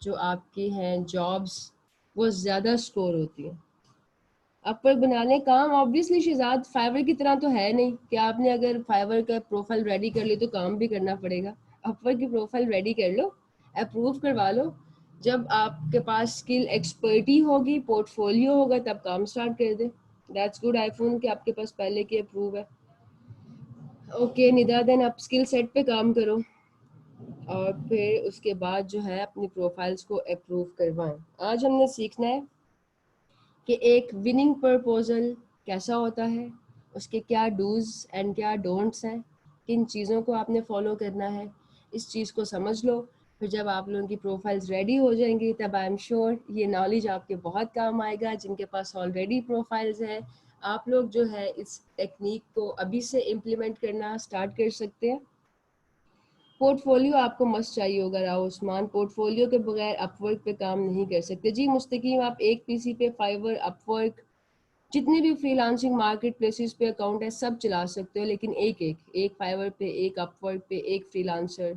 जो आपकी हैं जॉब्स वो ज़्यादा स्कोर होती हैं। अपवर्क बनाने काम ऑब्वियसली शिजाद फाइवर की तरह तो है नहीं कि आपने अगर फाइवर का प्रोफाइल रेडी कर ली तो काम भी करना पड़ेगा। अपवर्क की प्रोफाइल रेडी कर लो, अप्रूव करवा लो। जब आपके पास स्किल एक्सपर्टी होगी, पोर्टफोलियो होगा, तब काम स्टार्ट कर दे। दैट्स गुड आईफोन कि आपके पास पहले की अप्रूव है। ओके निदा, देन आप स्किल सेट पे काम करो और फिर उसके बाद जो है अपनी प्रोफाइल्स को अप्रूव करवाएं। आज हमने सीखना है कि एक विनिंग प्रपोजल कैसा होता है, उसके क्या डूज एंड क्या डोंट्स हैं, किन चीज़ों को आपने फॉलो करना है। इस चीज़ को समझ लो, फिर जब आप लोगों की प्रोफाइल्स रेडी हो जाएंगी तब आई एम श्योर ये नॉलेज आपके बहुत काम आएगा। जिनके पास ऑलरेडी प्रोफाइल्स है, आप लोग जो है इस टेक्निक को अभी से इम्प्लीमेंट करना स्टार्ट कर सकते हैं। पोर्टफोलियो आपको मस्ट चाहिए होगा राव उस्मान, पोर्टफोलियो के बगैर अपवर्क पे काम नहीं कर सकते। जी मुस्तकीम, आप एक पीसी पे फाइवर, अपवर्क, जितने भी फ्रीलांसिंग मार्केट प्लेसेस पे अकाउंट है सब चला सकते हो, लेकिन एक फाइवर पे, एक अपवर्क पे, एक फ्रीलांसर,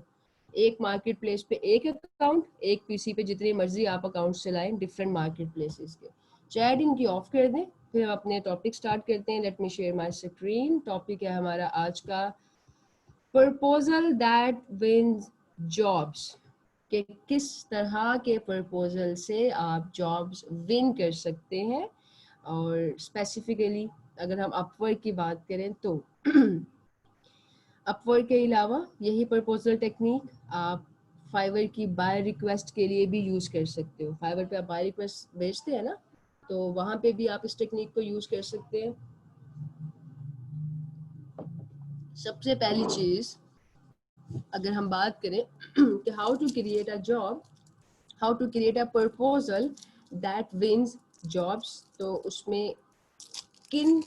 एक मार्केट प्लेस पे एक अकाउंट, एक पीसी पे जितनी मर्जी आप अकाउंट चलाएं डिफरेंट मार्केट प्लेसेस के। चैट इनकी ऑफ कर दें, फिर हम अपने टॉपिक स्टार्ट करते हैं। Let me share my screen. Topic है हमारा आज का प्रपोजल दैट विंस जॉब्स, कि किस तरह के प्रपोजल से आप जॉब्स विन कर सकते हैं। और स्पेसिफिकली अगर हम अपवर्क की बात करें तो अपवर्क के अलावा यही प्रपोजल टेक्निक आप फाइवर की बाय रिक्वेस्ट के लिए भी यूज़ कर सकते हो। फाइवर पे आप बाय रिक्वेस्ट भेजते हैं ना, तो वहाँ पे भी आप इस टेक्निक को यूज़ कर सकते हैं। सबसे पहली चीज़ अगर हम बात करें कि how to create a job, how to create a proposal that wins jobs, तो उसमें किन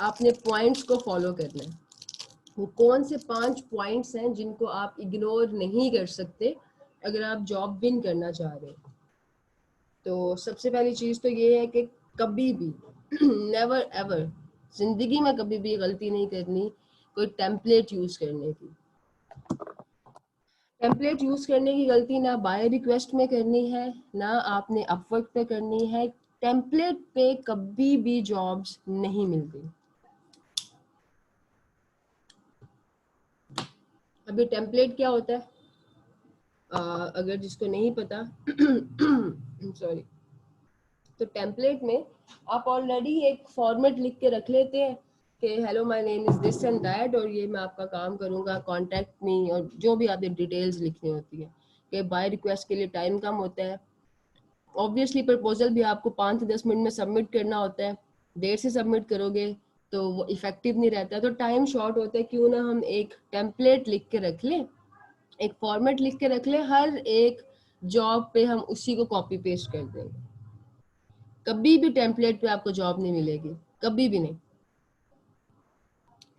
आपने पॉइंट्स को फॉलो करना है। वो कौन से 5 पॉइंट्स हैं जिनको आप इग्नोर नहीं कर सकते अगर आप जॉब विन करना चाह रहे हो। तो सबसे पहली चीज़ तो ये है कि कभी भी नेवर एवर जिंदगी में कभी भी गलती नहीं करनी कोई टेम्पलेट यूज़ करने की। टेम्पलेट यूज़ करने की गलती ना बाय रिक्वेस्ट में करनी है, ना आपने अपवर्क पे करनी है। टेम्पलेट पे कभी भी जॉब्स नहीं मिलती। अभी टेम्पलेट क्या होता है, अगर जिसको नहीं पता सॉरी, तो टेम्पलेट में आप ऑलरेडी एक फॉर्मेट लिख के रख लेते हैं कि hello my name is this and that, और ये मैं आपका काम करूँगा, कॉन्टैक्ट मी, और जो भी आपने डिटेल्स लिखनी होती है। कि बाय रिक्वेस्ट के लिए टाइम कम होता है, ऑब्वियसली प्रपोजल भी आपको 5 से 10 मिनट में सबमिट करना होता है। देर से सबमिट करोगे तो वो इफेक्टिव नहीं रहता, तो टाइम शॉर्ट होता है। क्यों ना हम एक टेम्पलेट लिख के रख लें, एक फॉर्मेट लिख के रख लें, हर एक जॉब पे हम उसी को कॉपी पेस्ट कर देंगे। कभी भी टेम्पलेट पे आपको जॉब नहीं मिलेगी, कभी भी नहीं।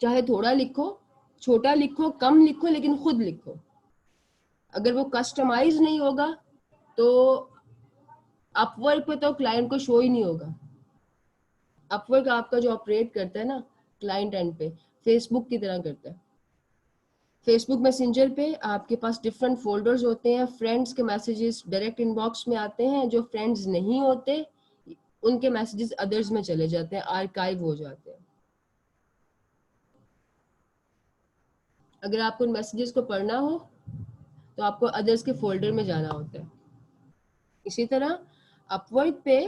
चाहे थोड़ा लिखो, छोटा लिखो, कम लिखो, लेकिन खुद लिखो। अगर वो कस्टमाइज नहीं होगा तो अपवर्क पे तो क्लाइंट को शो ही नहीं होगा। अपवर्क आपका जो ऑपरेट करता है ना क्लाइंट एंड पे, फेसबुक की तरह करता है। फेसबुक मैसेंजर पे आपके पास डिफरेंट फोल्डर्स होते हैं, फ्रेंड्स के मैसेजेस डायरेक्ट इनबॉक्स में आते हैं, जो फ्रेंड्स नहीं होते उनके मैसेजेस अदर्स में चले जाते हैं, आर्काइव हो जाते हैं। अगर आपको उन मैसेजेस को पढ़ना हो तो आपको अदर्स के फोल्डर में जाना होता है। इसी तरह अपवर्क पे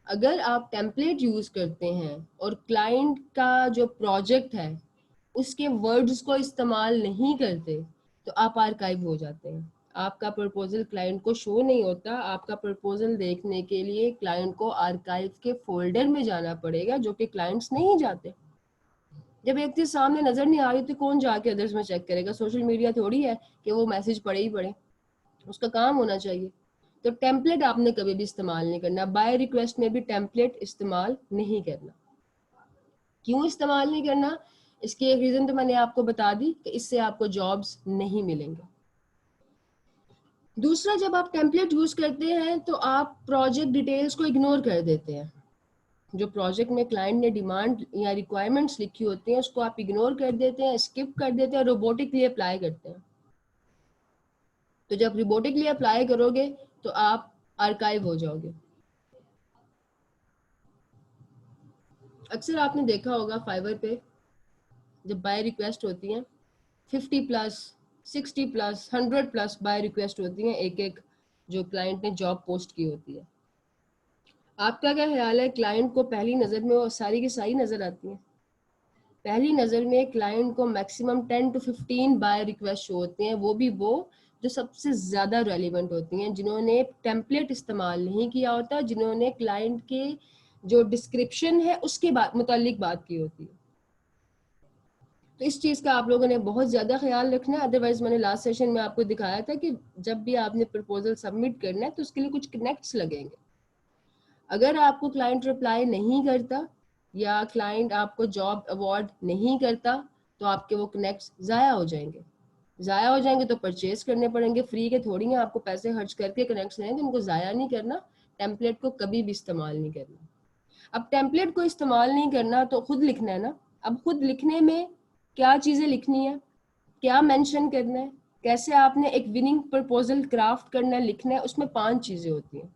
अगर आप टेम्पलेट यूज करते हैं और क्लाइंट का जो प्रोजेक्ट है उसके वर्ड्स को इस्तेमाल नहीं करते तो आप आर्काइव हो जाते हैं। आपका प्रपोजल क्लाइंट को शो नहीं होता। आपका प्रपोजल देखने के लिए क्लाइंट को आर्काइव के फोल्डर में जाना पड़ेगा, जो कि क्लाइंट्स नहीं जाते। जब एक चीज सामने नजर नहीं आ रही तो कौन जाके अदर्स में चेक करेगा। सोशल मीडिया थोड़ी है कि वो मैसेज पढ़े ही पढ़े, उसका काम होना चाहिए। तो टेम्पलेट आपने कभी भी इस्तेमाल नहीं करना, बाय रिक्वेस्ट में भी टेम्पलेट इस्तेमाल नहीं करना। क्यों इस्तेमाल नहीं करना, इसकी एक रीजन तो मैंने आपको बता दी कि इससे आपको जॉब्स नहीं मिलेंगे। दूसरा, जब आप टेम्पलेट यूज करते हैं तो आप प्रोजेक्ट डिटेल्स को इग्नोर कर देते हैं। जो प्रोजेक्ट में क्लाइंट ने डिमांड या रिक्वायरमेंट्स लिखी होती हैं उसको आप इग्नोर कर देते हैं, स्किप कर देते हैं, रोबोटिकली अप्लाई करते हैं। तो जब रोबोटिकली अप्लाई करोगे तो आप आर्काइव हो जाओगे। अक्सर आपने देखा होगा फाइवर पे जब बाय रिक्वेस्ट होती हैं 50+, 60+, 100+ बाय रिक्वेस्ट होती हैं एक एक जो क्लाइंट ने जॉब पोस्ट की होती है। आपका क्या ख्याल है, क्लाइंट को पहली नज़र में वो सारी की सारी नज़र आती हैं? पहली नज़र में क्लाइंट को maximum 10 to 15 buy request show होती हैं, वो भी वो जो सबसे ज़्यादा रेलिवेंट होती हैं, जिन्होंने टेम्पलेट इस्तेमाल नहीं किया होता, जिन्होंने क्लाइंट के जो डिस्क्रिप्शन है उसके मुतालिक बात की होती है। तो इस चीज़ का आप लोगों ने बहुत ज़्यादा ख्याल रखना है। अदरवाइज मैंने लास्ट सेशन में आपको दिखाया था कि जब भी आपने प्रपोजल सबमिट करना है तो उसके लिए कुछ कनेक्ट्स लगेंगे। अगर आपको क्लाइंट रिप्लाई नहीं करता या क्लाइंट आपको जॉब अवार्ड नहीं करता तो आपके वो कनेक्ट्स ज़ाया हो जाएंगे। ज़ाया हो जाएंगे तो परचेज करने पड़ेंगे, फ्री के थोड़ी हैं, आपको पैसे खर्च करके कनेक्ट्स लेंगे, उनको ज़ाया नहीं करना। टेम्पलेट को कभी भी इस्तेमाल नहीं करना। अब टेम्पलेट को इस्तेमाल नहीं करना तो खुद लिखना है ना। अब खुद लिखने में क्या चीज़ें लिखनी है, क्या मेंशन करना है, कैसे आपने एक विनिंग प्रपोजल क्राफ्ट करना है, लिखना है, उसमें 5 चीज़ें होती हैं।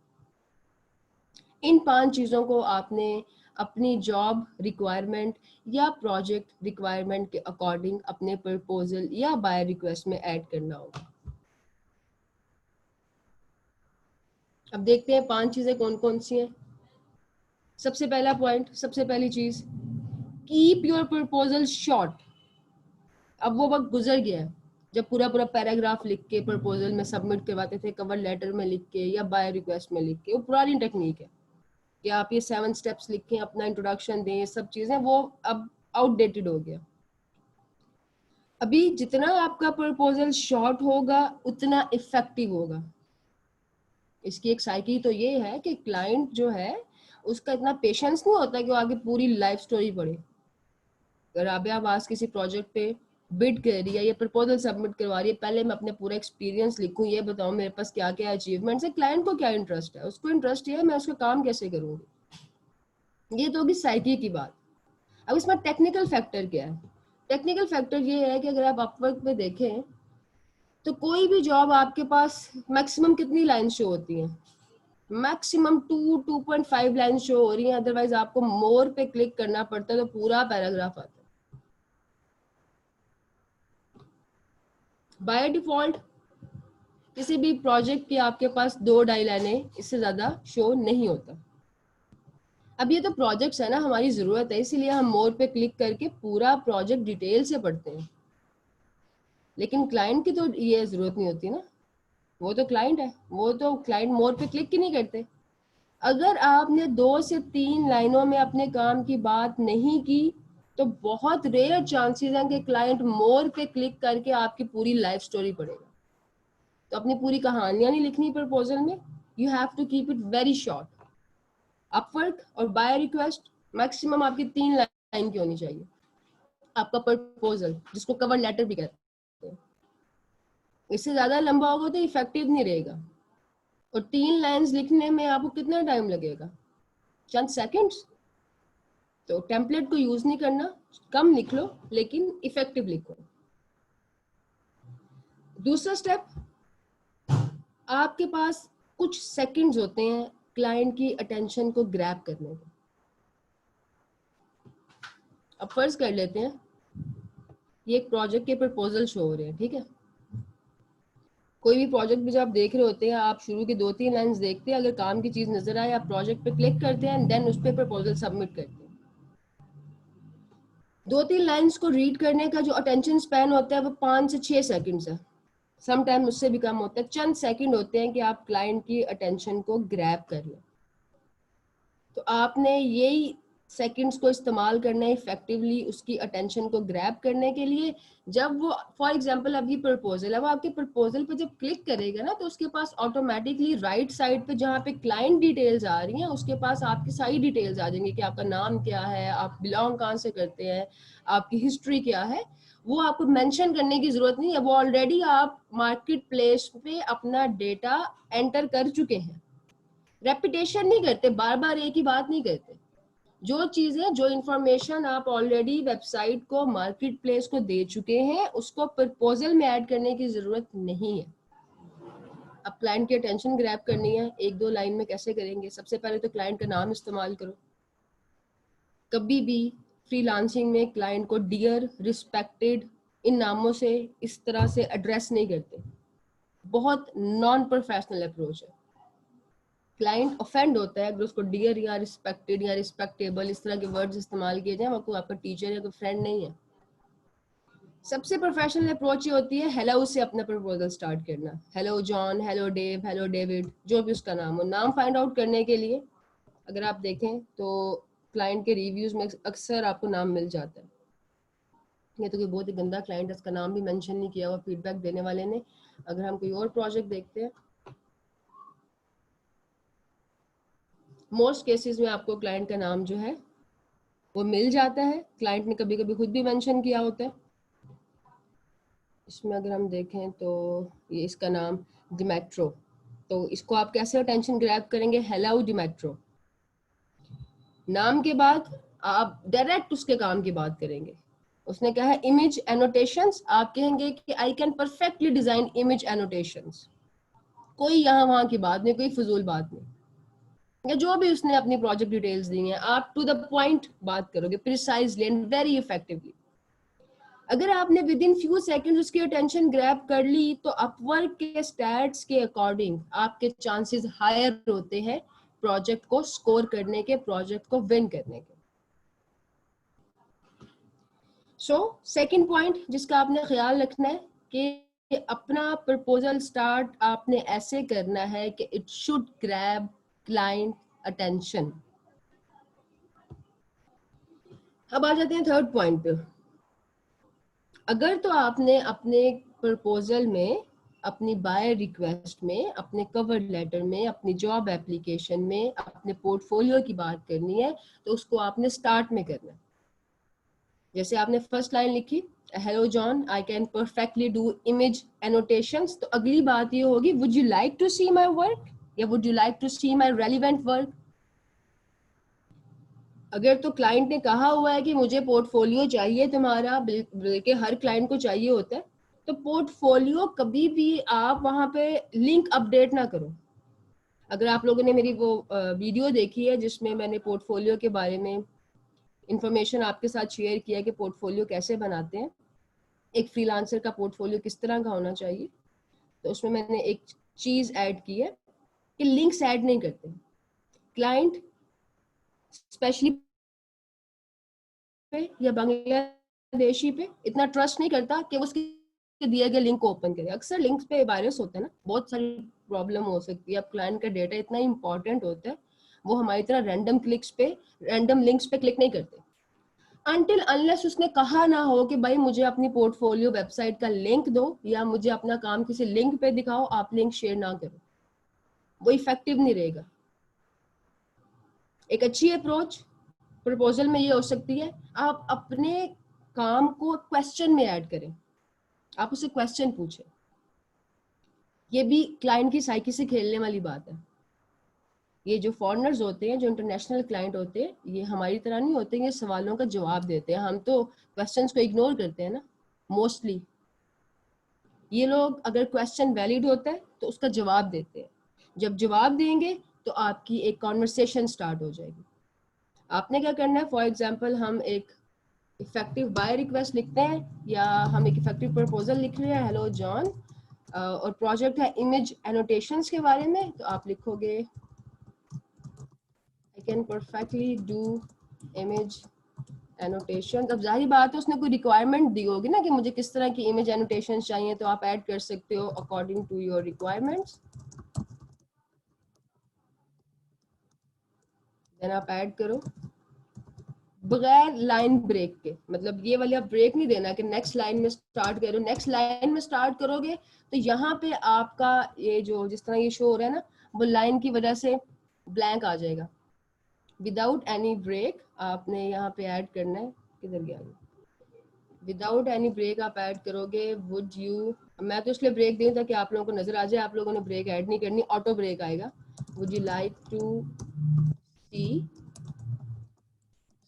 इन 5 चीज़ों को आपने अपनी जॉब रिक्वायरमेंट या प्रोजेक्ट रिक्वायरमेंट के अकॉर्डिंग अपने प्रपोजल या बाय रिक्वेस्ट में ऐड करना होगा। अब देखते हैं 5 चीज़ें कौन कौन सी हैं। सबसे पहला पॉइंट, सबसे पहली चीज़, कीप योर प्रपोजल शॉर्ट। अब वो वक्त गुजर गया है जब पूरा पूरा पैराग्राफ लिख के प्रपोजल में सबमिट करवाते थे, कवर लेटर में लिख के या बाय रिक्वेस्ट में लिख के। वो पुरानी टेक्निक है कि आप ये 7 स्टेप्स लिखें, अपना इंट्रोडक्शन दें, सब चीज़ें, वो अब आउटडेटेड हो गया। अभी जितना आपका प्रपोजल शॉर्ट होगा उतना इफेक्टिव होगा। इसकी एक साइकी तो ये है कि क्लाइंट जो है उसका इतना पेशेंस नहीं होता कि वो आगे पूरी लाइफ स्टोरी पढ़े। अगर राबिया आवाज किसी प्रोजेक्ट पे बिड कर रही है या प्रपोजल सबमिट करवा रही है, पहले मैं अपने पूरा एक्सपीरियंस लिखूं, ये बताऊं मेरे पास क्या क्या अचीवमेंट्स है, क्लाइंट को क्या इंटरेस्ट है, उसको इंटरेस्ट ये है मैं उसका काम कैसे करूंगी। ये तो होगी साइकी की बात। अब इसमें टेक्निकल फैक्टर क्या है? टेक्निकल फैक्टर ये है कि अगर आप अपवर्क पे देखें तो कोई भी जॉब आपके पास मैक्सिमम कितनी लाइन शो होती हैं? मैक्सिमम 2.5 लाइन शो हो रही है, अदरवाइज आपको मोर पे क्लिक करना पड़ता है तो पूरा पैराग्राफ आता है। बाय डिफॉल्ट किसी भी प्रोजेक्ट की आपके पास 2-2.5 लाइनें, इससे ज्यादा शो नहीं होता। अब ये तो प्रोजेक्ट्स है ना, हमारी जरूरत है, इसीलिए हम मोर पे क्लिक करके पूरा प्रोजेक्ट डिटेल से पढ़ते हैं। लेकिन क्लाइंट की तो ये जरूरत नहीं होती ना, वो तो क्लाइंट है, वो तो क्लाइंट मोर पे क्लिक ही नहीं करते। अगर आपने 2 से 3 लाइनों में अपने काम की बात नहीं की तो बहुत रेयर चांसेस हैं कि क्लाइंट मोर पे क्लिक करके आपकी पूरी लाइफ स्टोरी पढ़ेगा। तो अपनी पूरी कहानियां नहीं लिखनी प्रपोजल में, you have to keep it very short. Upwork और बाय रिक्वेस्ट मैक्सिमम आपकी 3 लाइन की होनी चाहिए। आपका प्रपोजल जिसको कवर लेटर भी कहते हैं, इससे ज्यादा लंबा होगा तो इफेक्टिव नहीं रहेगा। और 3 लाइंस लिखने में आपको कितना टाइम लगेगा? चंद सेकंड्स। तो टेम्पलेट को यूज नहीं करना, कम लिख लो लेकिन इफेक्टिव लिखो। दूसरा स्टेप, आपके पास कुछ सेकंड्स होते हैं क्लाइंट की अटेंशन को ग्रैब करने के। अब फर्ज कर लेते हैं ये एक प्रोजेक्ट के प्रपोजल शो हो रहे हैं, ठीक है। कोई भी प्रोजेक्ट भी जब आप देख रहे होते हैं, आप शुरू के 2-3 लाइंस देखते हैं, अगर काम की चीज नजर आए आप प्रोजेक्ट पे क्लिक करते हैं, देन उस पर प्रपोजल सबमिट करते हैं। 2-3 लाइंस को रीड करने का जो अटेंशन स्पैन होता है वो 5 से 6 सेकंड्स है, सम टाइम उससे भी कम होता है। चंद सेकंड होते हैं कि आप क्लाइंट की अटेंशन को ग्रैब कर लें। तो आपने यही सेकंड्स को इस्तेमाल करना है इफेक्टिवली उसकी अटेंशन को ग्रैब करने के लिए। जब वो फॉर एग्जांपल अब ये प्रपोजल है, वो आपके प्रपोजल पे जब क्लिक करेगा ना तो उसके पास ऑटोमेटिकली राइट साइड पे जहाँ पे क्लाइंट डिटेल्स आ रही हैं उसके पास आपकी सारी डिटेल्स आ जाएंगी कि आपका नाम क्या है, आप बिलोंग कहाँ से करते हैं, आपकी हिस्ट्री क्या है। वो आपको मेंशन करने की जरूरत नहीं है, वो ऑलरेडी आप मार्केट प्लेस पे अपना डेटा एंटर कर चुके हैं। रेपिटेशन नहीं करते, बार बार एक ही बात नहीं करते। जो चीजें, जो इंफॉर्मेशन आप ऑलरेडी वेबसाइट को, मार्केट प्लेस को दे चुके हैं, उसको प्रपोजल में ऐड करने की जरूरत नहीं है। अब क्लाइंट की अटेंशन ग्रैब करनी है, एक दो लाइन में कैसे करेंगे? सबसे पहले तो क्लाइंट का नाम इस्तेमाल करो। कभी भी फ्रीलांसिंग में क्लाइंट को डियर, रिस्पेक्टेड, इन नामों से इस तरह से एड्रेस नहीं करते, बहुत नॉन प्रोफेशनल अप्रोच है। क्लाइंट ऑफेंड होता है अगर उसको डियर या रिस्पेक्टेड या रिस्पेक्टेबल इस तरह के वर्ड्स इस्तेमाल किए जाए, आपको आपका टीचर या कोई फ्रेंड नहीं है। सबसे प्रोफेशनल अप्रोच ये होती है हेलो से अपना प्रपोजल स्टार्ट करना। Hello John, hello Dave, hello David, जो भी उसका नाम हो। नाम फाइंड आउट करने के लिए अगर आप देखें तो क्लाइंट के रिव्यूज में अक्सर आपको नाम मिल जाता है। ये तो कोई बहुत ही गंदा क्लाइंट है, उसका नाम भी मेंशन नहीं किया हुआ फीडबैक देने वाले ने। अगर हम कोई और प्रोजेक्ट देखते हैं, मोस्ट केसेस में आपको क्लाइंट का नाम जो है वो मिल जाता है। क्लाइंट ने कभी कभी खुद भी मेंशन किया होता है। इसमें अगर हम देखें तो ये इसका नाम डिमेट्रो, तो इसको आप कैसे अटेंशन ग्रैब करेंगे? हेलो डिमेट्रो। नाम के बाद आप डायरेक्ट उसके काम की बात करेंगे। उसने कहा है इमेज एनोटेशंस, आप कहेंगे कि आई can perfectly design image annotations. कोई यहाँ वहां की बात नहीं, कोई फजूल बात नहीं, या जो भी उसने अपनी प्रोजेक्ट डिटेल्स दी हैं, आप टू द पॉइंट बात करोगे, प्रिसाइजली एंड वेरी इफेक्टिवली। अगर आपने विद इन फ्यू सेकंड्स उसकी अटेंशन ग्रैब कर ली तो अपवर्क के स्टैट्स के अकॉर्डिंग आपके चांसेस हायर होते हैं प्रोजेक्ट को स्कोर करने के, प्रोजेक्ट को विन करने के। सो सेकंड पॉइंट जिसका आपने ख्याल रखना है कि अपना प्रपोजल स्टार्ट आपने ऐसे करना है कि it should grab client attention. अब आ जाते हैं थर्ड पॉइंट पे। अगर तो आपने अपने प्रपोजल में, अपनी बाय रिक्वेस्ट में, अपने कवर लेटर में, अपनी जॉब एप्लीकेशन में, अपने पोर्टफोलियो की बात करनी है तो उसको आपने स्टार्ट में करना है। जैसे आपने फर्स्ट लाइन लिखी hello John, I can perfectly do image annotations, तो अगली बात ये होगी would you like to see my work या would you like to see my relevant work. अगर तो क्लाइंट ने कहा हुआ है कि मुझे पोर्टफोलियो चाहिए तुम्हारा, बल्कि हर क्लाइंट को चाहिए होता है, तो पोर्टफोलियो कभी भी आप वहां पे लिंक अपडेट ना करो। अगर आप लोगों ने मेरी वो वीडियो देखी है जिसमें मैंने पोर्टफोलियो के बारे में इंफॉर्मेशन आपके साथ शेयर किया कि पोर्टफोलियो कैसे बनाते हैं, एक फ्रीलांसर का पोर्टफोलियो किस तरह का होना चाहिए, तो उसमें मैंने एक चीज ऐड की है कि लिंक्स ऐड नहीं करते। क्लाइंट स्पेशली पे या बांग्लादेशी पे इतना ट्रस्ट नहीं करता कि उसके दिए गए लिंक को ओपन करे। अक्सर लिंक्स पे वायरस होता है ना, बहुत सारी प्रॉब्लम हो सकती है। अब क्लाइंट का डेटा इतना इंपॉर्टेंट होता है, वो हमारी तरह रैंडम क्लिक्स पे, रैंडम लिंक्स पे क्लिक नहीं करते अनटिल अनलेस उसने कहा ना हो कि भाई मुझे अपनी पोर्टफोलियो वेबसाइट का लिंक दो या मुझे अपना काम किसी लिंक पे दिखाओ, आप लिंक शेयर ना करो, वो इफेक्टिव नहीं रहेगा। एक अच्छी अप्रोच प्रपोजल में ये हो सकती है, आप अपने काम को क्वेश्चन में ऐड करें, आप उससे क्वेश्चन पूछें। ये भी क्लाइंट की साइकी से खेलने वाली बात है। ये जो फॉरेनर्स होते हैं, जो इंटरनेशनल क्लाइंट होते हैं, ये हमारी तरह नहीं होते, ये सवालों का जवाब देते हैं। हम तो क्वेश्चंस को इग्नोर करते हैं ना मोस्टली। ये लोग अगर क्वेश्चन वैलिड होता है तो उसका जवाब देते हैं। जब जवाब देंगे तो आपकी एक कॉन्वर्सेशन स्टार्ट हो जाएगी। आपने क्या करना है, फॉर एग्जाम्पल हम एक इफेक्टिव बाय रिक्वेस्ट लिखते हैं या हम एक इफेक्टिव प्रपोजल लिख रहे हैं हेलो जॉन, और प्रोजेक्ट है इमेज एनोटेशंस के बारे में, तो आप लिखोगे आई can perfectly do image annotation. अब जाहिर बात है उसने कोई रिक्वायरमेंट दी होगी ना कि मुझे किस तरह की इमेज एनोटेशन चाहिए, तो आप ऐड कर सकते हो according to your requirements. Then आप ऐड करो बगैर लाइन ब्रेक के, मतलब ये वाला ब्रेक नहीं देना कि नेक्स्ट लाइन में स्टार्ट करो। नेक्स्ट लाइन में स्टार्ट करोगे तो यहाँ पे आपका ये जो जिस तरह ये शो हो रहा है ना, वो लाइन की वजह से ब्लैंक आ जाएगा। विदाउट एनी ब्रेक आपने यहाँ पे ऐड करना है, किधर गया, विदाउट एनी ब्रेक आप ऐड करोगे वुड यू, मैं तो इसलिए ब्रेक दूँ ताकि आप लोगों को नजर आ जाए, आप लोगों ने ब्रेक ऐड नहीं करनी, ऑटो ब्रेक आएगा। Would you like to see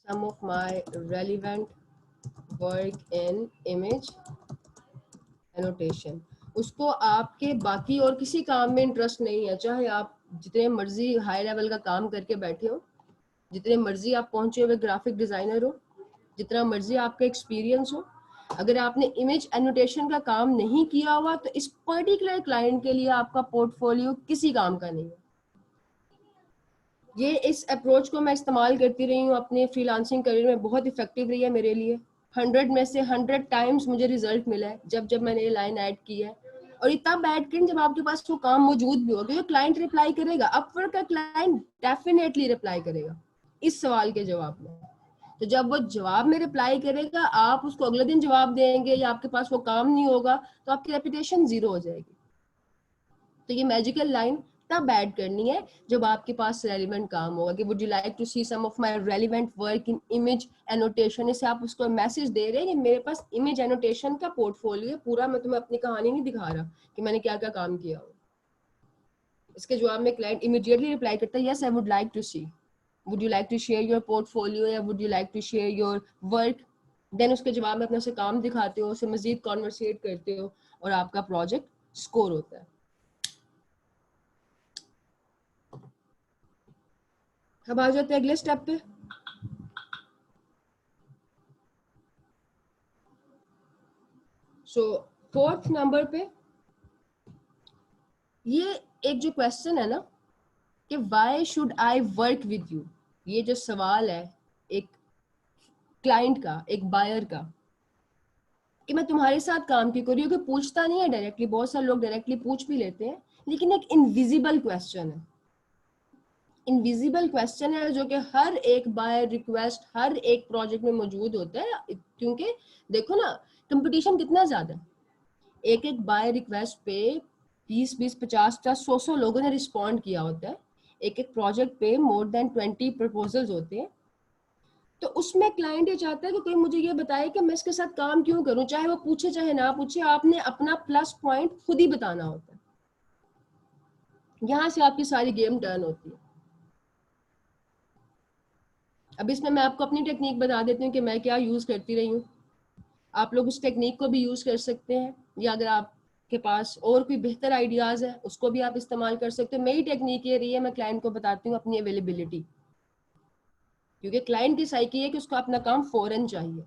some of my relevant work in image annotation। उसको आपके बाकी और किसी काम में इंटरेस्ट नहीं है, चाहे आप जितने मर्जी हाई लेवल का काम करके बैठे हो, जितने मर्जी आप पहुंचे हुए ग्राफिक डिजाइनर हो, जितना मर्जी आपका एक्सपीरियंस हो, अगर आपने इमेज एनोटेशन का काम नहीं किया हुआ तो इस पर्टिकुलर क्लाइंट के लिए आपका पोर्टफोलियो किसी काम का नहीं है। ये इस अप्रोच को मैं इस्तेमाल करती रही हूँ अपने फ्रीलांसिंग करियर में, बहुत इफेक्टिव रही है मेरे लिए। 100 में से 100 टाइम्स मुझे रिजल्ट मिला है जब जब मैंने ये लाइन ऐड की है। और इतना बैड करें जब आपके पास वो काम मौजूद भी हो, तो क्लाइंट रिप्लाई करेगा, अपवर्क का क्लाइंट डेफिनेटली रिप्लाई करेगा इस सवाल के जवाब में। तो जब वो जवाब में रिप्लाई करेगा, आप उसको अगले दिन जवाब देंगे या आपके पास वो काम नहीं होगा, तो आपकी रेपुटेशन जीरो हो जाएगी। तो ये मैजिकल लाइन तब ऐड करनी है जब आपके पास रेलिवेंट काम होगा कि would you like to see some of my relevant work in image annotation. इससे आप उसको मैसेज दे रहे हैं कि मेरे पास इमेज एनोटेशन का पोर्टफोलियो है पूरा, मैं तुम्हें अपनी कहानी नहीं दिखा रहा कि मैंने क्या क्या काम किया हो। इसके जवाब में क्लाइंट इमीडिएटली रिप्लाई करता है, yes I would like to see, would you like to share your portfolio या would you like to share your work. Then उसके जवाब में अपने से काम दिखाते हो, उससे मजीद कॉन्वर्सेट करते हो और आपका प्रोजेक्ट स्कोर होता है। अब आ जाते हैं अगले स्टेप पे। सो फोर्थ नंबर पे ये एक जो क्वेश्चन है ना कि why should I work with you, ये जो सवाल है एक क्लाइंट का, एक बायर का, कि मैं तुम्हारे साथ काम क्यों कर रही हूँ, कि पूछता नहीं है डायरेक्टली, बहुत सारे लोग डायरेक्टली पूछ भी लेते हैं, लेकिन एक इनविजिबल क्वेश्चन है। इनविजिबल क्वेश्चन है जो कि हर एक बायर रिक्वेस्ट हर एक प्रोजेक्ट में मौजूद होता है, क्योंकि देखो ना कंपटीशन कितना ज्यादा है। एक एक बाय रिक्वेस्ट पे 20-20, 50-50, 100 लोगों ने रिस्पॉन्ड किया होता है। एक एक प्रोजेक्ट पे मोर देन 20 प्रपोजल्स होते हैं। तो उसमें क्लाइंट ये चाहता है कि कोई मुझे ये बताए कि मैं इसके साथ काम क्यों करूं, चाहे वो पूछे चाहे ना पूछे, आपने अपना प्लस पॉइंट खुद ही बताना होता है। यहां से आपकी सारी गेम टर्न होती है। अब इसमें मैं आपको अपनी टेक्निक बता देती हूँ कि मैं क्या यूज करती रही हूँ। आप लोग उस टेक्निक को भी यूज कर सकते हैं, या अगर आपके पास और कोई बेहतर आइडियाज है उसको भी आप इस्तेमाल कर सकते हो। मेरी टेक्निक ये रही है, मैं क्लाइंट को बताती हूँ अपनी अवेलेबिलिटी, क्योंकि क्लाइंट की साइकी है कि उसको अपना काम फौरन चाहिए।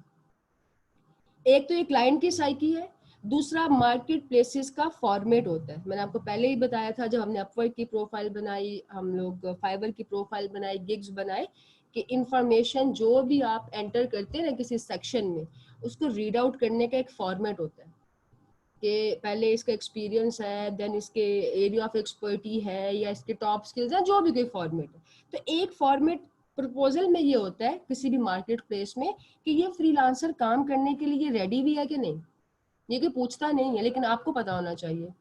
एक तो ये क्लाइंट की साइकी है, दूसरा मार्केट प्लेसेस का फॉर्मेट होता है। मैंने आपको पहले ही बताया था जब हमने अपवर्क की प्रोफाइल बनाई, हम लोग फाइवर की प्रोफाइल बनाई, गिग्स बनाए, कि इंफॉर्मेशन जो भी आप एंटर करते हैं ना किसी सेक्शन में, उसको रीड आउट करने का एक फॉर्मेट होता है कि पहले इसका एक्सपीरियंस है, देन इसके एरिया ऑफ एक्सपर्टी है, या इसके टॉप स्किल्स है, जो भी कोई फॉर्मेट है। तो एक फॉर्मेट प्रपोजल में ये होता है किसी भी मार्केट प्लेस में कि ये फ्रीलांसर काम करने के लिए रेडी भी है कि नहीं। ये कोई पूछता नहीं है, लेकिन आपको पता होना चाहिए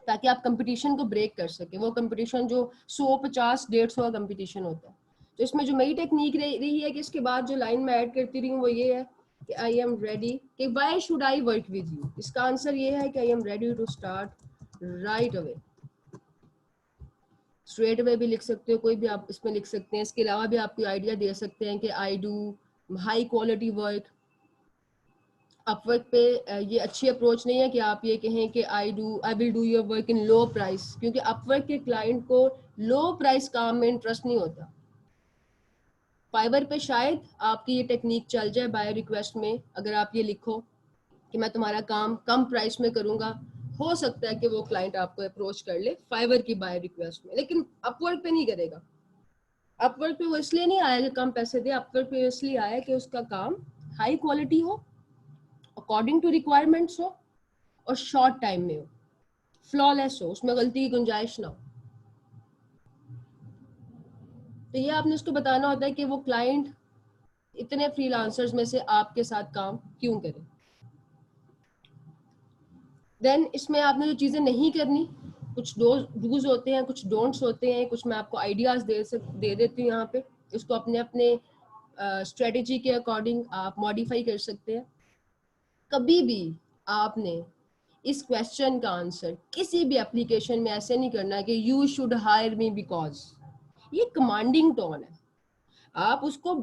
ताकि आप कंपटीशन को ब्रेक कर सके। वो कंपटीशन जो 100, 50, 150 का कंपटीशन होता है। तो इसमें जो मेरी टेक्निक रही है कि इसके बाद जो लाइन में ऐड करती रही हूँ वो ये है कि आई एम रेडी, कि why should I work with you. इसका आंसर ये है कि I am ready to start right away. Straight away भी लिख सकते हो, कोई भी आप इसमें लिख सकते हैं। इसके अलावा भी आप कोई आइडिया दे सकते हैं कि I do high quality work. Upwork पे ये अच्छी अप्रोच नहीं है कि आप ये कहें कि I will do your work in low price, क्योंकि अपवर्क के क्लाइंट को लो प्राइस काम में इंटरेस्ट नहीं होता। फाइवर पे शायद आपकी ये टेक्निक चल जाए बाय रिक्वेस्ट में, अगर आप ये लिखो कि मैं तुम्हारा काम कम प्राइस में करूंगा, हो सकता है कि वो क्लाइंट आपको अप्रोच कर ले फाइवर की बाय रिक्वेस्ट में, लेकिन अपवर्क पे नहीं करेगा। अपवर्क पे वो इसलिए नहीं आया कि कम पैसे दे, अपवर्क पे इसलिए आया कि उसका काम हाई क्वालिटी हो, अकॉर्डिंग टू रिक्वायरमेंट्स हो, और शॉर्ट टाइम में हो, फ्लॉलेस हो, उसमें गलती की गुंजाइश ना हो। तो ये आपने उसको बताना होता है कि वो क्लाइंट इतने फ्रीलांसर्स में से आपके साथ काम क्यों करे। देन इसमें आपने जो चीजें नहीं करनी, कुछ डूज होते हैं, कुछ डोंट्स होते हैं, कुछ मैं आपको आइडियाज दे देती हूँ यहाँ पे। इसको अपने अपने स्ट्रेटेजी के अकॉर्डिंग आप मॉडिफाई कर सकते हैं। कभी भी आपने इस क्वेश्चन का आंसर किसी भी एप्लीकेशन में ऐसे नहीं करना कि you should hire me because. ये कमांडिंग टोन है, आप उसको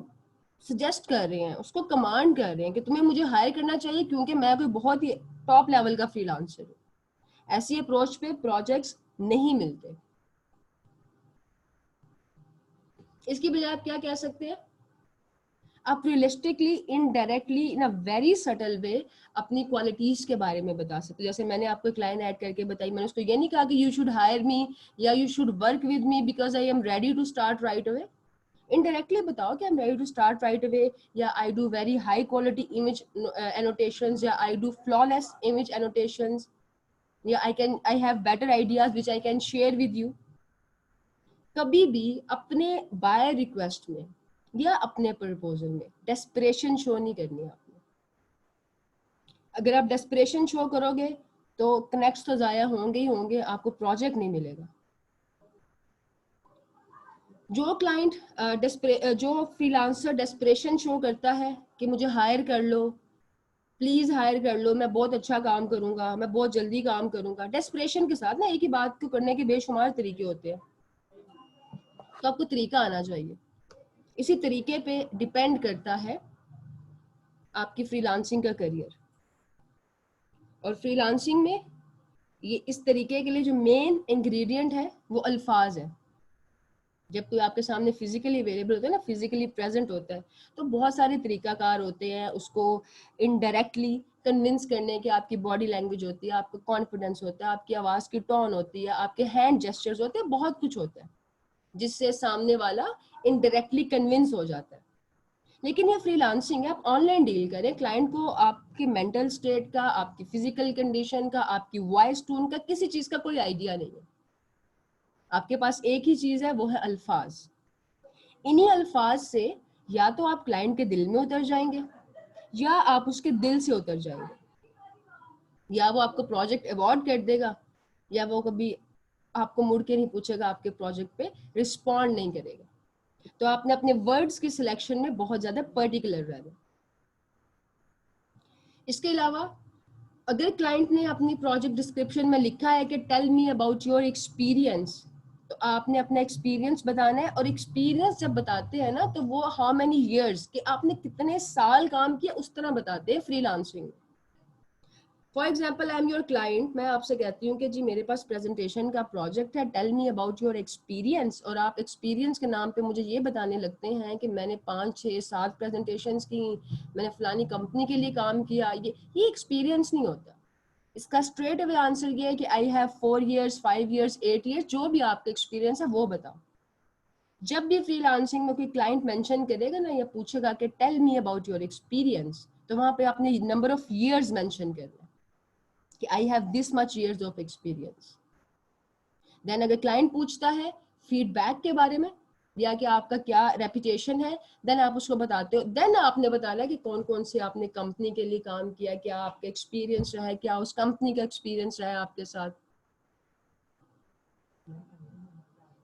सजेस्ट कर रहे हैं, उसको कमांड कर रहे हैं कि तुम्हें मुझे हायर करना चाहिए क्योंकि मैं कोई बहुत ही टॉप लेवल का फ्रीलांसर हूँ। ऐसी अप्रोच पे प्रोजेक्ट्स नहीं मिलते। इसकी बजाय आप क्या कह सकते हैं, आप realistically indirectly in a very subtle way अपनी क्वालिटीज के बारे में बता सकते हो। जैसे मैंने आपको एक लाइन ऐड करके बताई, मैंने उसको ये नहीं कहा कि यू शुड हायर मी या you should work with me because I am ready to start right away. Indirectly बताओ कि I am ready to start right away, या I do very high quality image annotations, या I do flawless image annotations, या I have better ideas which I can share with you. कभी भी अपने bye request में या अपने proposal में डेस्परेशन शो नहीं करनी है आपने। अगर आप डेस्परेशन शो करोगे तो कनेक्ट्स तो ज़ाया होंगे ही होंगे, आपको प्रोजेक्ट नहीं मिलेगा। जो क्लाइंट जो फ्रीलांसर डेस्परेशन शो करता है कि मुझे हायर कर लो, प्लीज हायर कर लो, मैं बहुत अच्छा काम करूंगा, मैं बहुत जल्दी काम करूंगा, डेस्परेशन के साथ ना एक ही बात को करने के बेशुमार तरीके होते हैं, तो आपको तरीका आना चाहिए। इसी तरीके पे डिपेंड करता है आपकी फ्रीलांसिंग का करियर। और फ्रीलांसिंग में ये इस तरीके के लिए जो मेन इंग्रेडिएंट है वो अल्फाज है। जब कोई आपके सामने फिजिकली अवेलेबल होता है ना, फिजिकली प्रेजेंट होता है, तो बहुत सारे तरीकाकार होते हैं उसको इनडायरेक्टली कन्विंस करने के। आपकी बॉडी लैंग्वेज होती है, आपका कॉन्फिडेंस होता है, आपकी आवाज़ की टोन होती है, आपके हैंड जेस्चर्स होते हैं, बहुत कुछ होता है जिससे सामने वाला इनडायरेक्टली कन्विंस हो जाता है। लेकिन ये फ्रीलांसिंग है, आप ऑनलाइन डील करें, क्लाइंट को आपके मेंटल स्टेट का, आपकी फिजिकल कंडीशन का, आपकी वॉइस टोन का, किसी चीज़ का कोई आइडिया नहीं है। आपके पास एक ही चीज़ है, वो है अल्फाज। इन्हीं अल्फाज से या तो आप क्लाइंट के दिल में उतर जाएंगे या आप उसके दिल से उतर जाएंगे, या वो आपको प्रोजेक्ट अवॉर्ड कर देगा या वो कभी आपको मुड़ के नहीं पूछेगा, आपके प्रोजेक्ट पे रिस्पॉन्ड नहीं करेगा। तो आपने अपने वर्ड्स की सिलेक्शन में बहुत ज्यादा पर्टिकुलर रहना। इसके अलावा अगर क्लाइंट ने अपनी प्रोजेक्ट डिस्क्रिप्शन में लिखा है कि tell me about your experience, तो आपने अपना एक्सपीरियंस बताना है। और एक्सपीरियंस जब बताते हैं ना, तो वो हाउ मेनी इयर्स, कि आपने कितने साल काम किया, उस तरह बताते हैं freelancing. For example, I am your client, मैं आपसे कहती हूँ कि जी मेरे पास प्रेजेंटेशन का प्रोजेक्ट है, tell me about your experience, और आप एक्सपीरियंस के नाम पे मुझे ये बताने लगते हैं कि मैंने 5, 6, 7 प्रेजेंटेशंस की, मैंने फलानी कंपनी के लिए काम किया। ये एक्सपीरियंस नहीं होता। इसका स्ट्रेट अवे आंसर ये है कि I have 4 years, 5 years, 8 years, जो भी आपका एक्सपीरियंस है वो बताओ। जब भी फ्रीलांसिंग में कोई क्लाइंट मेंशन करेगा ना या पूछेगा कि tell me about your experience, तो वहां पे आपने नंबर ऑफ ईयर्स मेंशन करना कि I have this much years of experience. Then अगर क्लाइंट पूछता है फीडबैक के बारे में या कि आपका क्या रेपुटेशन है, देन आप उसको बताते हो। देन आपने बताना कि कौन कौन से आपने कंपनी के लिए काम किया, क्या आपका एक्सपीरियंस रहा है, क्या उस कंपनी का एक्सपीरियंस रहा है आपके साथ।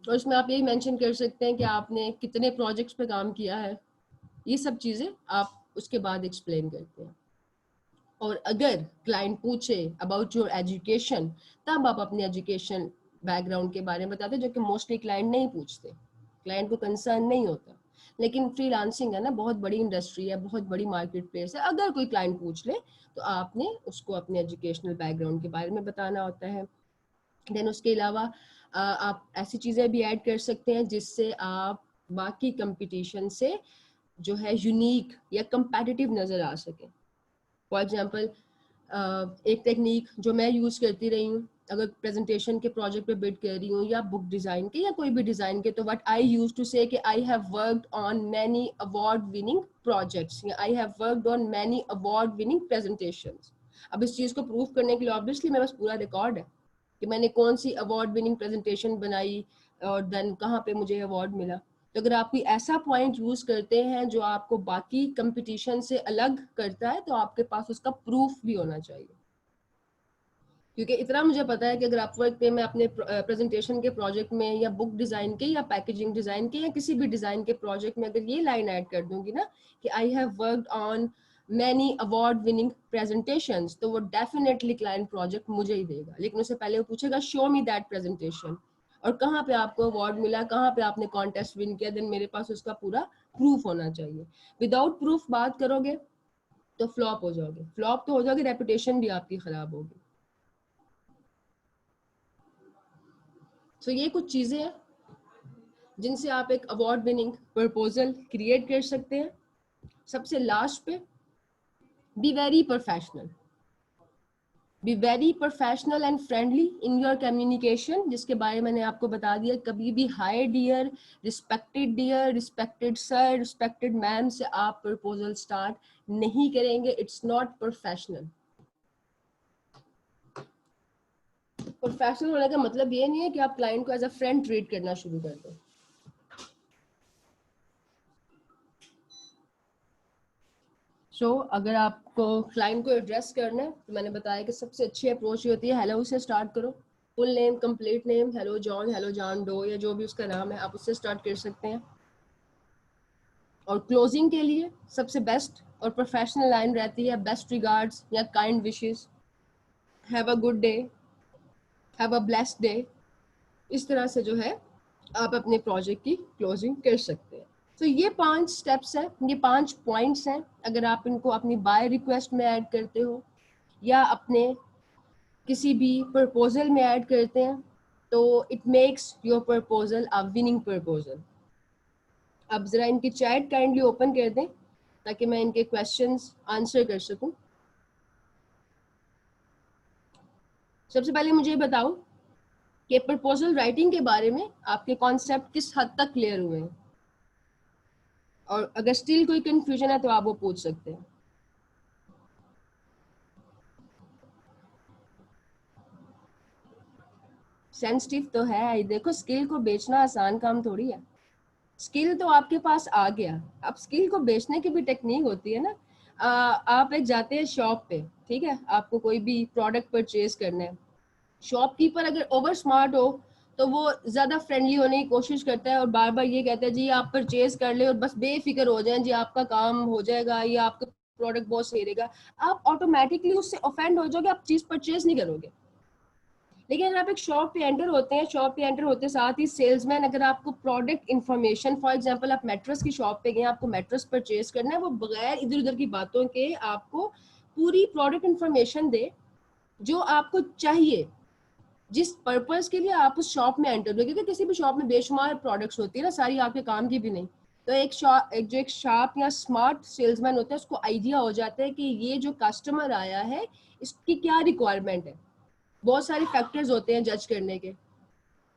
और उसमें आप यही मेंशन कर सकते हैं कि आपने कितने प्रोजेक्ट्स पे काम किया है। ये सब चीज़ें आप उसके बाद एक्सप्लेन करते हैं। और अगर क्लाइंट पूछे अबाउट योर एजुकेशन, तब आप अपनी एजुकेशन बैकग्राउंड के बारे में बताते हैं, जो कि मोस्टली क्लाइंट नहीं पूछते, क्लाइंट को कंसर्न नहीं होता। लेकिन फ्रीलांसिंग है ना, बहुत बड़ी इंडस्ट्री है, बहुत बड़ी मार्केट प्लेस है, अगर कोई क्लाइंट पूछ ले तो आपने उसको अपने एजुकेशनल बैकग्राउंड के बारे में बताना होता है। देन उसके अलावा आप ऐसी चीज़ें भी ऐड कर सकते हैं जिससे आप बाकी कंपटीशन से जो है यूनिक या कंपेटिटिव नज़र आ सके। फॉर एग्जांपल, एक टेक्निक जो मैं यूज़ करती रही हूँ, अगर प्रेजेंटेशन के प्रोजेक्ट पे बिड कर रही हूँ या बुक डिज़ाइन के या कोई भी डिज़ाइन के, तो what I use to say कि I have worked on many award winning projects, या I have worked on many award winning presentations. अब इस चीज़ को प्रूव करने के लिए ऑब्वियसली मेरे पास पूरा रिकॉर्ड है कि मैंने कौन सी अवार्ड विनिंग प्रेजेंटेशन बनाई और देन कहाँ पे मुझे अवार्ड मिला। तो अगर आप कोई ऐसा पॉइंट यूज करते हैं जो आपको बाकी कंपटीशन से अलग करता है, तो आपके पास उसका प्रूफ भी होना चाहिए। क्योंकि इतना मुझे पता है कि अगर अपवर्क पे मैं अपने प्रेजेंटेशन के प्रोजेक्ट में या बुक डिज़ाइन के या पैकेजिंग डिज़ाइन के या किसी भी डिज़ाइन के प्रोजेक्ट में अगर ये लाइन ऐड कर दूंगी ना कि I have worked on many award winning presentations, तो वो डेफिनेटली क्लाइंट प्रोजेक्ट मुझे ही देगा। लेकिन उससे पहले वो पूछेगा शो मी दैट प्रेजेंटेशन, और कहाँ पे आपको अवार्ड मिला, कहाँ पे आपने कॉन्टेस्ट विन किया, देन मेरे पास उसका पूरा प्रूफ होना चाहिए। विदाउट प्रूफ बात करोगे तो फ्लॉप हो जाओगे। फ्लॉप तो हो जाओगे, रेपुटेशन भी आपकी खराब होगी। सो ये कुछ चीज़ें हैं जिनसे आप एक अवार्ड विनिंग प्रपोजल क्रिएट कर सकते हैं। सबसे लास्ट पे, be very professional, be very professional and friendly in your communication, जिसके बारे में मैंने आपको बता दिया। कभी भी hi dear, respected sir, respected ma'am से आप प्रपोजल स्टार्ट नहीं करेंगे। It's not professional. प्रोफेशनल होने का मतलब ये नहीं है कि आप क्लाइंट को एज अ फ्रेंड ट्रीट करना शुरू कर दो। अगर आपको क्लाइंट को एड्रेस करना है तो मैंने बताया कि सबसे अच्छी अप्रोच ये होती है हेलो से स्टार्ट करो। Full name, complete name, hello John, hello John Doe, या जो भी उसका नाम है आप उससे स्टार्ट कर सकते हैं। और क्लोजिंग के लिए सबसे बेस्ट और प्रोफेशनल लाइन रहती है बेस्ट रिगार्ड्स या kind wishes, have a good day, have a blessed day. इस तरह से जो है आप अपने प्रोजेक्ट की क्लोजिंग कर सकते हैं। तो ये 5 स्टेप्स हैं, ये 5 पॉइंट्स हैं। अगर आप इनको अपनी बाय रिक्वेस्ट में ऐड करते हो या अपने किसी भी प्रपोजल में ऐड करते हैं तो it makes your proposal a winning proposal. अब जरा इनकी चैट काइंडली ओपन कर दें ताकि मैं इनके क्वेश्चंस आंसर कर सकूं। सबसे पहले मुझे बताओ कि प्रपोजल राइटिंग के बारे में आपके कॉन्सेप्ट किस हद तक क्लियर हुए हैं, और अगर स्टिल कोई कंफ्यूजन है तो आप वो पूछ सकते हैं। सेंसिटिव तो है, देखो स्किल को बेचना आसान काम थोड़ी है। स्किल तो आपके पास आ गया, अब स्किल को बेचने की भी टेक्निक होती है ना। आप एक जाते हैं शॉप पे, ठीक है, आपको कोई भी प्रोडक्ट परचेज करना है। शॉपकीपर अगर ओवर स्मार्ट हो तो वो ज्यादा फ्रेंडली होने की कोशिश करता है और बार बार ये कहता है जी आप परचेज कर ले और बस बेफिक्र हो जाए जी, आपका काम हो जाएगा या आपका प्रोडक्ट बहुत सही रहेगा। आप ऑटोमेटिकली उससे ऑफेंड हो जाओगे, आप चीज परचेज नहीं करोगे। लेकिन अगर आप एक शॉप पे एंटर होते हैं, शॉप पे एंटर होते साथ ही सेल्समैन अगर आपको प्रोडक्ट इन्फॉर्मेशन, फॉर एग्जांपल आप मैट्रेस की शॉप पे गए, आपको मैट्रेस परचेज करना है, वो बगैर इधर उधर की बातों के आपको पूरी प्रोडक्ट इन्फॉर्मेशन दे जो आपको चाहिए, जिस पर्पस के लिए आप उस शॉप में एंटर हो। क्योंकि किसी भी शॉप में बेशुमार प्रोडक्ट्स होती है ना, सारी आपके काम की भी नहीं। तो एक शार्प या स्मार्ट सेल्समैन होता है, उसको आइडिया हो जाता है कि ये जो कस्टमर आया है इसकी क्या रिक्वायरमेंट है। बहुत सारे फैक्टर्स होते हैं जज करने के,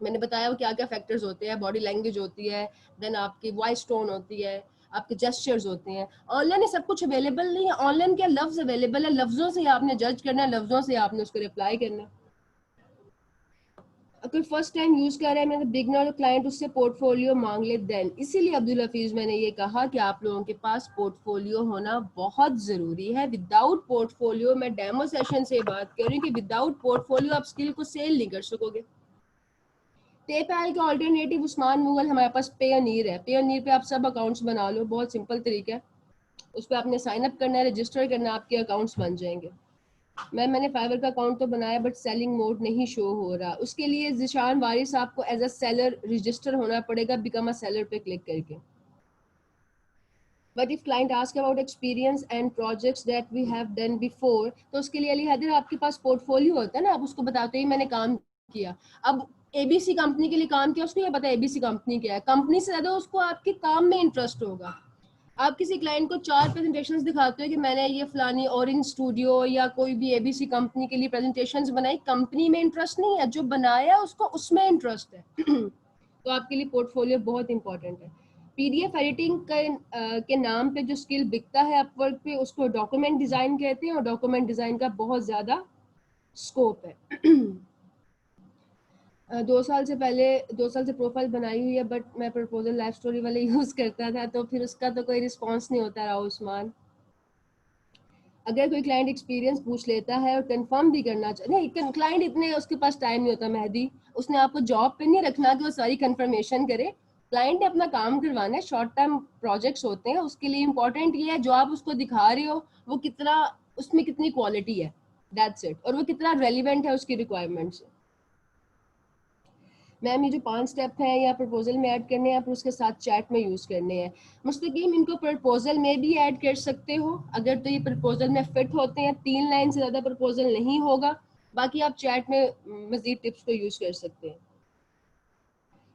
मैंने बताया वो क्या क्या फैक्टर्स होते हैं। बॉडी लैंग्वेज होती है, देन आपकी वॉइस टोन होती है, आपके जेस्चर्स होते हैं। ऑनलाइन ये सब कुछ अवेलेबल नहीं है। ऑनलाइन क्या लफ्ज अवेलेबल है, लफ्जों से आपने जज करना है, लफ्जों से आपने उसको रिप्लाई करना है। अगर फर्स्ट टाइम यूज कर रहे हैं मैंने बिगनर क्लाइंट, उससे पोर्टफोलियो मांग ले देन। इसीलिए अब्दुल हफीज मैंने ये कहा कि आप लोगों के पास पोर्टफोलियो होना बहुत जरूरी है। विदाउट पोर्टफोलियो, मैं डेमो सेशन से बात कर रही हूँ कि विदाउट पोर्टफोलियो आप स्किल को सेल नहीं कर सकोगे। पेपैल का ऑल्टरनेटिव उस्मान मुगल हमारे पास पेयरनीर है। पेयरनीर पे आप सब अकाउंट्स बना लो, बहुत सिंपल तरीका है। उस पर आपने साइन अप करना है, रजिस्टर करना है, आपके अकाउंट्स बन जाएंगे। मैंने फाइवर का अकाउंट तो बनाया बट सेलिंग मोड नहीं शो हो रहा। उसके लिए जिशान वारिस आपको एज अ सेलर रजिस्टर होना पड़ेगा, बिकम अ सेलर पे क्लिक करके। But if client ask about experience and projects that we have done before, तो उसके लिए अली हैदर आपके पास पोर्टफोलियो होता है ना, आप उसको बताते ही मैंने काम किया। अब एबीसी कंपनी के लिए काम किया, उसको ये पता है एबीसी कंपनी क्या है। कंपनी से ज्यादा उसको आपके काम में इंटरेस्ट होगा। आप किसी क्लाइंट को 4 प्रेजेंटेशंस दिखाते हो कि मैंने ये फलानी ऑरेंज स्टूडियो या कोई भी एबीसी कंपनी के लिए प्रेजेंटेशंस बनाई, कंपनी में इंटरेस्ट नहीं है, जो बनाया उसको उसमें इंटरेस्ट है। तो आपके लिए पोर्टफोलियो बहुत इंपॉर्टेंट है। पीडीएफ एडिटिंग के नाम पे जो स्किल बिकता है अपवर्क पे, उसको डॉक्यूमेंट डिजाइन कहते हैं, और डॉक्यूमेंट डिजाइन का बहुत ज्यादा स्कोप है। 2 साल से प्रोफाइल बनाई हुई है बट मैं प्रपोजल लाइफ स्टोरी वाले यूज करता था, तो फिर उसका तो कोई रिस्पॉन्स नहीं होता रहा उस्मान। अगर कोई क्लाइंट एक्सपीरियंस पूछ लेता है और कंफर्म भी करना चाहिए, नहीं क्लाइंट इतने उसके पास टाइम नहीं होता मेहदी, उसने आपको जॉब पे नहीं रखना कि वो सारी कंफर्मेशन करे। क्लाइंट ने अपना काम करवाना है, शॉर्ट टर्म प्रोजेक्ट्स होते हैं, उसके लिए इंपॉर्टेंट ये है जो आप उसको दिखा रहे हो वो कितना, उसमें कितनी क्वालिटी है, दैट्स इट, और वो कितना रेलिवेंट है उसकी रिक्वायरमेंट से। मैम ये जो 5 स्टेप हैं या प्रपोजल में ऐड करने हैं, आप उसके साथ चैट में यूज करने हैं। मुस्तकीम इनको प्रपोजल में भी ऐड कर सकते हो अगर तो ये प्रपोजल में फिट होते हैं। 3 लाइन से ज्यादा प्रपोजल नहीं होगा, बाकी आप चैट में मजीद टिप्स को यूज कर सकते हैं।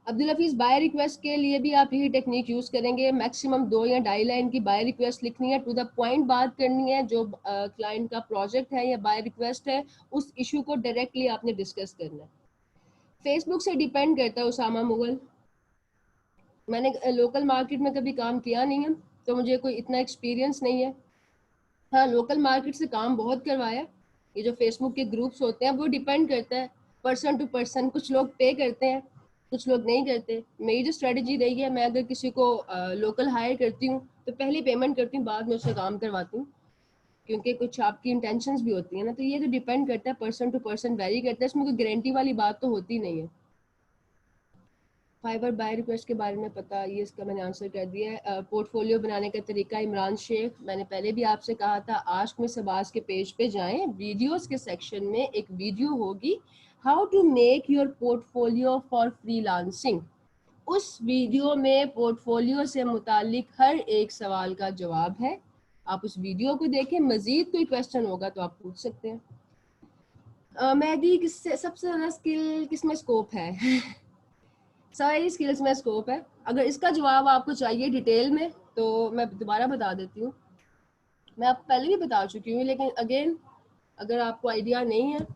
अब्दुल हफीज, बाय रिक्वेस्ट के लिए भी आप यही टेक्निक यूज करेंगे, मैक्सिमम 2 या 2.5 लाइन की बाय रिक्वेस्ट लिखनी है, टू द पॉइंट बात करनी है, जो क्लाइंट का प्रोजेक्ट है या बाय रिक्वेस्ट है उस इशू को डायरेक्टली आपने डिस्कस करना है। फेसबुक से डिपेंड करता है उसामा मुगल, मैंने लोकल मार्केट में कभी काम किया नहीं है तो मुझे कोई इतना एक्सपीरियंस नहीं है। हाँ, लोकल मार्केट से काम बहुत करवाया। ये जो फेसबुक के ग्रुप्स होते हैं वो डिपेंड करता है पर्सन टू पर्सन, कुछ लोग पे करते हैं कुछ लोग नहीं करते। मेरी जो स्ट्रेटजी रही है, मैं अगर किसी को लोकल हायर करती हूँ तो पहले पेमेंट करती हूँ, बाद में उससे काम करवाती हूँ, क्योंकि कुछ आपकी इंटेंशंस भी होती है ना। तो ये तो डिपेंड करता है, पर्सन टू पर्सन वेरी करता है, इसमें कोई गारंटी वाली बात तो होती नहीं है। फाइबर बाय रिक्वेस्ट के बारे में पता, ये इसका मैंने आंसर कर दिया है। पोर्टफोलियो बनाने का तरीका, इमरान शेख, मैंने पहले भी आपसे कहा था, आस्क में सबाज के पेज पे जाएं, वीडियोस के सेक्शन में एक वीडियो होगी, how to make your portfolio for freelancing. उस वीडियो में पोर्टफोलियो से मुतालिक हर एक सवाल का जवाब है, आप उस वीडियो को देखें। मजीद कोई क्वेश्चन होगा तो आप पूछ सकते हैं। मैगी, किससे सबसे ज़्यादा स्किल किसमें स्कोप है? सारी स्किल्स में स्कोप है। अगर इसका जवाब आपको चाहिए डिटेल में तो मैं दोबारा बता देती हूँ, मैं आपको पहले भी बता चुकी हूँ, लेकिन अगेन अगर आपको आइडिया नहीं है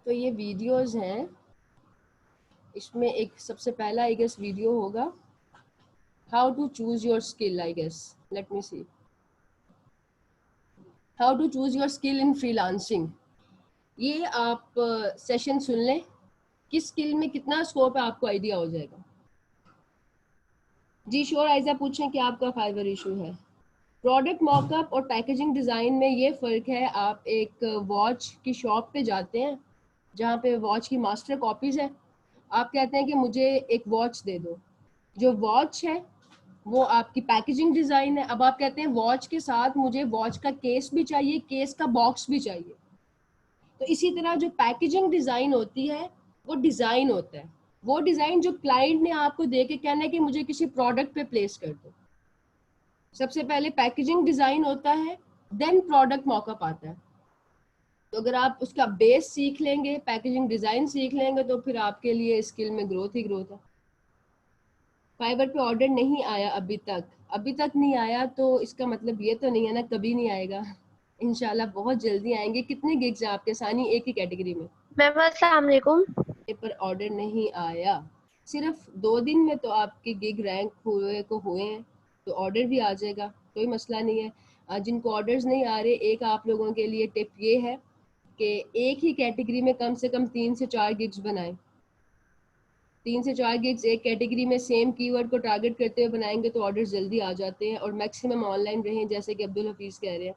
तो ये वीडियोस हैं। इसमें एक सबसे पहला आई गेस वीडियो होगा, how to choose your skill, I guess, let me see, how to choose your skill in freelancing. ये आप सेशन सुन लें, किस स्किल में कितना स्कोप है आपको आइडिया हो जाएगा। जी श्योर, आयजा पूछें कि आपका फाइवर इशू है। प्रोडक्ट मॉकअप और पैकेजिंग डिज़ाइन में ये फ़र्क है, आप एक वॉच की शॉप पे जाते हैं जहाँ पे वॉच की मास्टर कॉपीज़ है, आप कहते हैं कि मुझे एक वॉच दे दो, जो वॉच है वो आपकी पैकेजिंग डिज़ाइन है। अब आप कहते हैं वॉच के साथ मुझे वॉच का केस भी चाहिए, केस का बॉक्स भी चाहिए। तो इसी तरह जो पैकेजिंग डिज़ाइन होती है वो डिज़ाइन होता है, वो डिज़ाइन जो क्लाइंट ने आपको दे के कहना है कि मुझे किसी प्रोडक्ट पे प्लेस कर दो। सबसे पहले पैकेजिंग डिज़ाइन होता है, देन प्रोडक्ट मॉकअप आता है। तो अगर आप उसका बेस सीख लेंगे, पैकेजिंग डिज़ाइन सीख लेंगे, तो फिर आपके लिए स्किल में ग्रोथ ही ग्रोथ है। फाइवर पे ऑर्डर नहीं आया अभी तक, अभी तक नहीं आया तो इसका मतलब ये तो नहीं है ना कभी नहीं आएगा। इंशाल्लाह बहुत जल्दी आएंगे। कितने गिग्स हैं आपके सानी एक ही कैटेगरी में? मैम अस्सलाम वालेकुम। पर ऑर्डर नहीं आया, सिर्फ 2 दिन में तो आपके गिग रैंक हुए हैं, तो ऑर्डर भी आ जाएगा, कोई मसला नहीं है। जिनको ऑर्डर्स नहीं आ रहे, एक आप लोगों के लिए टिप ये है कि एक ही कैटेगरी में कम से कम 3 से 4 गिग्स बनाएं। 3 से 4 गिग्स एक कैटेगरी में सेम कीवर्ड को टारगेट करते हुए बनाएंगे तो ऑर्डर जल्दी आ जाते हैं, और मैक्सिमम ऑनलाइन रहें जैसे कि अब्दुल हफीज़ कह रहे हैं।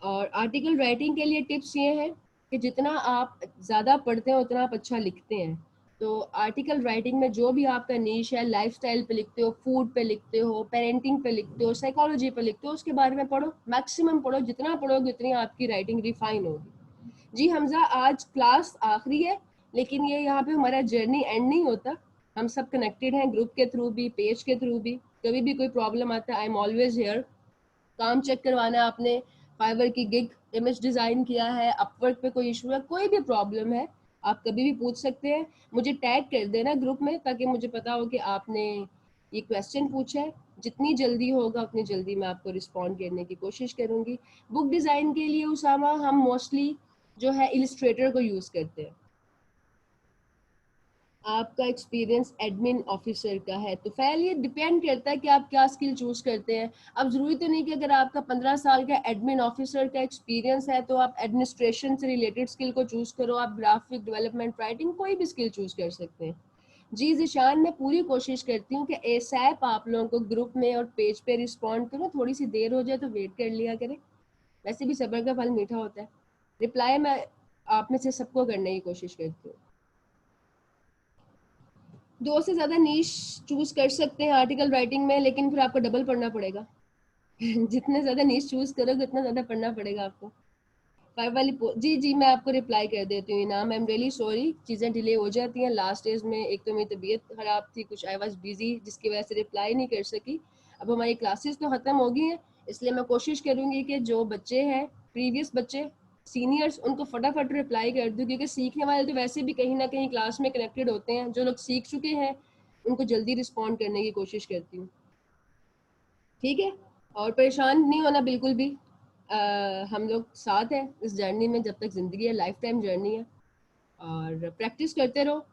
और आर्टिकल राइटिंग के लिए टिप्स ये हैं कि जितना आप ज़्यादा पढ़ते हैं उतना आप अच्छा लिखते हैं। तो आर्टिकल राइटिंग में जो भी आपका नीश है, लाइफस्टाइल पे लिखते हो, फूड पे लिखते हो, पेरेंटिंग पे लिखते हो, साइकोलॉजी पे लिखते हो, उसके बारे में पढ़ो, मैक्सिमम पढ़ो, जितना पढ़ोगे उतनी आपकी राइटिंग रिफाइन होगी। जी हमजा, आज क्लास आखिरी है, लेकिन ये यहाँ पे हमारा जर्नी एंड नहीं होता, हम सब कनेक्टेड हैं ग्रुप के थ्रू भी, पेज के थ्रू भी। कभी भी कोई प्रॉब्लम आता है, आई एम ऑलवेज हेयर। काम चेक करवाना है आपने, फाइवर की गिग इमेज डिज़ाइन किया है, अपवर्क पे कोई इशू है, कोई भी प्रॉब्लम है, आप कभी भी पूछ सकते हैं। मुझे टैग कर देना ग्रुप में ताकि मुझे पता हो कि आपने ये क्वेश्चन पूछा है। जितनी जल्दी होगा उतनी जल्दी मैं आपको रिस्पॉन्ड करने की कोशिश करूँगी। बुक डिज़ाइन के लिए उसामा, हम मोस्टली जो है इलिस्ट्रेटर को यूज़ करते हैं। आपका एक्सपीरियंस एडमिन ऑफिसर का है, तो फ़ैल ये डिपेंड करता है कि आप क्या स्किल चूज़ करते हैं। अब ज़रूरी तो नहीं कि अगर आपका 15 साल का एडमिन ऑफिसर का एक्सपीरियंस है तो आप एडमिनिस्ट्रेशन से रिलेटेड स्किल को चूज़ करो, आप ग्राफिक डेवलपमेंट, राइटिंग, कोई भी स्किल चूज़ कर सकते हैं। जी ज़िशान, मैं पूरी कोशिश करती हूँ कि एसएप आप लोगों को ग्रुप में और पेज पे रिस्पॉन्ड करूँ, थोड़ी सी देर हो जाए तो वेट कर लिया करें, वैसे भी सब्र का फल मीठा होता है। रिप्लाई मैं आप में से सबको करने की कोशिश करती हूँ। 2 से ज़्यादा नीश चूज़ कर सकते हैं आर्टिकल राइटिंग में, लेकिन फिर आपको डबल पढ़ना पड़ेगा। जितने ज़्यादा नीश चूज़ करोगे उतना ज़्यादा पढ़ना पड़ेगा आपको। फाइव वाली जी जी मैं आपको रिप्लाई कर देती हूँ इनाम, आई एम रियली सॉरी, चीज़ें डिले हो जाती हैं लास्ट डेज में। एक तो मेरी तबीयत ख़राब थी, कुछ आई वॉज बिजी, जिसकी वजह से रिप्लाई नहीं कर सकी। अब हमारी क्लासेस तो ख़त्म हो गई हैं, इसलिए मैं कोशिश करूँगी कि जो बच्चे हैं, प्रीवियस बच्चे सीनियर्स उनको फटाफट रिप्लाई कर दूँ, क्योंकि सीखने वाले तो वैसे भी कहीं ना कहीं क्लास में कनेक्टेड होते हैं। जो लोग सीख चुके हैं उनको जल्दी रिस्पॉन्ड करने की कोशिश करती हूँ। ठीक है, और परेशान नहीं होना बिल्कुल भी। हम लोग साथ हैं इस जर्नी में, जब तक ज़िंदगी है, लाइफ टाइम जर्नी है। और प्रैक्टिस करते रहो,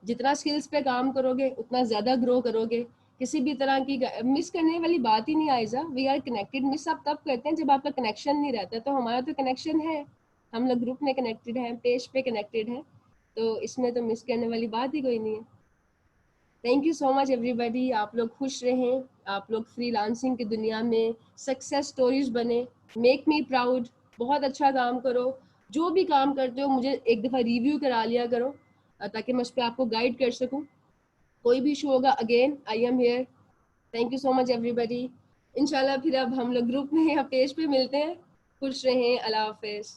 जितना स्किल्स पे काम करोगे उतना ज़्यादा ग्रो करोगे। किसी भी तरह की मिस करने वाली बात ही नहीं आयजा। We are connected. मिस आप तब करते हैं जब आपका कनेक्शन नहीं रहता, तो हमारा तो कनेक्शन है, हम लोग ग्रुप में कनेक्टेड हैं, पेज पे कनेक्टेड हैं, तो इसमें तो मिस करने वाली बात ही कोई नहीं है। Thank you so much everybody. आप लोग खुश रहें, आप लोग फ्रीलांसिंग की दुनिया में सक्सेस स्टोरीज बने। Make me proud. बहुत अच्छा काम करो, जो भी काम करते हो मुझे एक दफ़ा रिव्यू करा लिया करो, ताकि मैं उस पर आपको गाइड कर सकूं। कोई भी इशू होगा, again I am here. Thank you so much everybody. इंशाल्लाह फिर अब हम लोग ग्रुप में या पेज पे मिलते हैं। खुश रहें। अल्लाह हाफिज़।